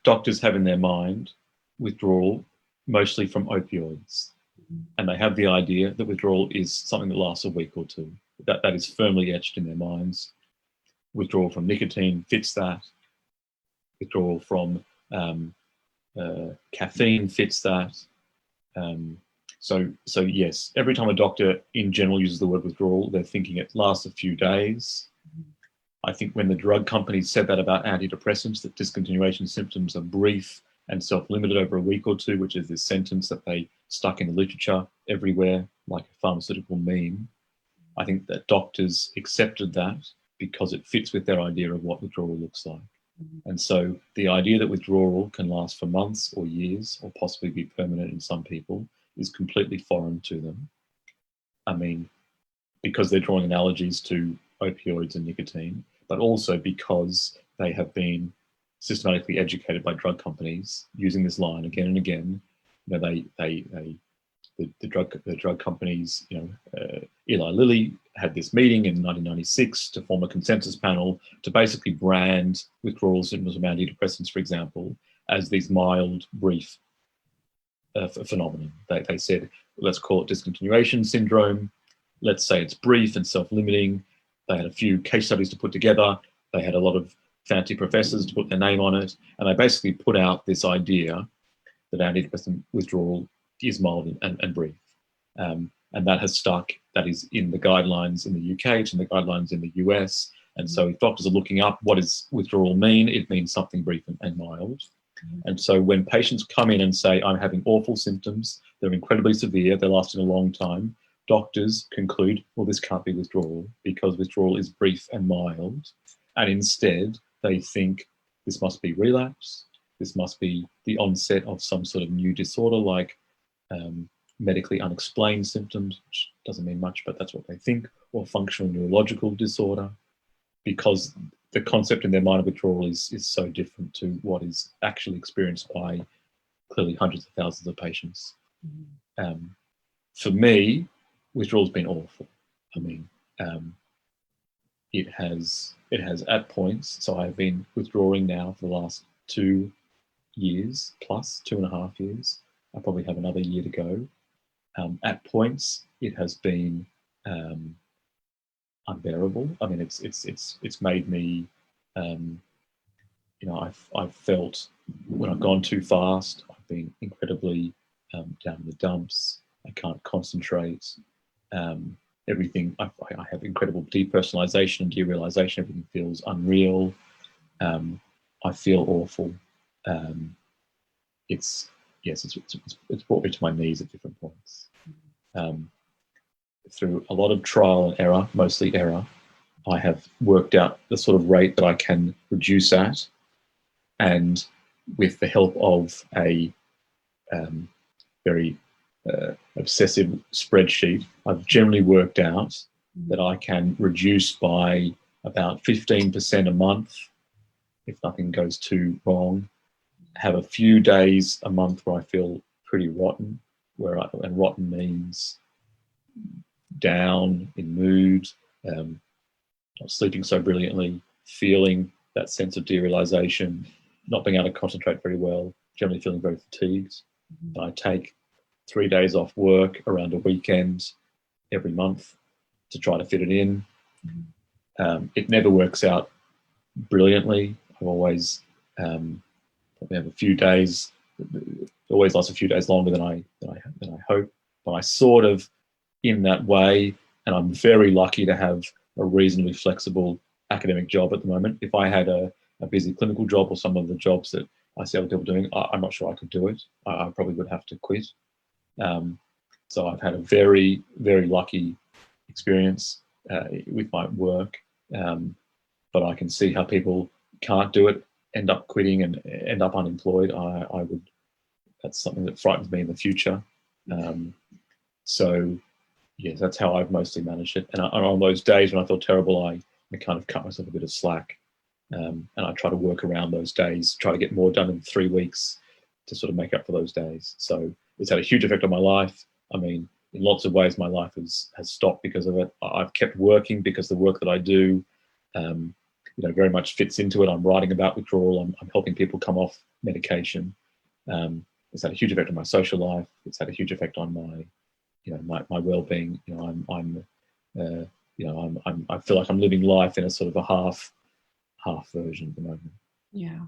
doctors have in their mind withdrawal mostly from opioids. And they have the idea that withdrawal is something that lasts a week or two. That is firmly etched in their minds. Withdrawal from nicotine fits that. Withdrawal from caffeine fits that. So yes, every time a doctor in general uses the word withdrawal, they're thinking it lasts a few days. I think when the drug companies said that about antidepressants, that discontinuation symptoms are brief and self-limited over a week or two, which is this sentence that they stuck in the literature everywhere like a pharmaceutical meme, I think that doctors accepted that because it fits with their idea of what withdrawal looks like. And so the idea that withdrawal can last for months or years or possibly be permanent in some people is completely foreign to them. I mean, because they're drawing analogies to opioids and nicotine, but also because they have been systematically educated by drug companies using this line again and again. You know, the drug companies, Eli Lilly had this meeting in 1996 to form a consensus panel to basically brand withdrawal symptoms from antidepressants, for example, as these mild, brief phenomenon. They said, let's call it discontinuation syndrome. Let's say it's brief and self-limiting. They had a few case studies to put together. They had a lot of fancy professors to put their name on it. And they basically put out this idea that antidepressant withdrawal is mild and brief. And that has stuck. That is in the guidelines in the UK, it's in the guidelines in the US. And so if doctors are looking up what does withdrawal mean, it means something brief and mild. And so when patients come in and say, I'm having awful symptoms, they're incredibly severe, they're lasting a long time, doctors conclude, well, this can't be withdrawal because withdrawal is brief and mild. And instead, they think this must be relapse, this must be the onset of some sort of new disorder like medically unexplained symptoms, which doesn't mean much, but that's what they think, or functional neurological disorder, because the concept in their mind of withdrawal is so different to what is actually experienced by clearly hundreds of thousands of patients. For me, withdrawal's been awful. I mean, it has at points, so I've been withdrawing now for the last 2 years plus, 2.5 years. I probably have another year to go. At points, it has been unbearable. I mean, it's made me, I've felt when I've gone too fast, I've been incredibly down in the dumps. I can't concentrate. Everything, I have incredible depersonalization and derealization. Everything feels unreal. I feel awful. It's brought me to my knees at different points. Through a lot of trial and error, mostly error, I have worked out the sort of rate that I can reduce at, and with the help of a very obsessive spreadsheet, I've generally worked out that I can reduce by about 15% a month if nothing goes too wrong. Have a few days a month where I feel pretty rotten, and rotten means down in mood, not sleeping so brilliantly, feeling that sense of derealization, not being able to concentrate very well, generally feeling very fatigued. And I take 3 days off work around a weekend every month to try to fit it in. It never works out brilliantly. I've always probably have a few days. It always lasts a few days longer than I hope. But I sort of, in that way, and I'm very lucky to have a reasonably flexible academic job at the moment. If I had a busy clinical job or some of the jobs that I see other people doing, I'm not sure I could do it. I probably would have to quit. So I've had a very, very lucky experience with my work, but I can see how people can't do it, end up quitting and end up unemployed. That's something that frightens me in the future. So yes, that's how I've mostly managed it. And on those days when I feel terrible, I kind of cut myself a bit of slack. And I try to work around those days, try to get more done in 3 weeks to sort of make up for those days. So it's had a huge effect on my life. I mean, in lots of ways, my life has stopped because of it. I've kept working because the work that I do very much fits into it. I'm writing about withdrawal. I'm helping people come off medication. It's had a huge effect on my social life. It's had a huge effect on my well-being. I feel like I'm living life in a sort of a half version at the moment. Yeah.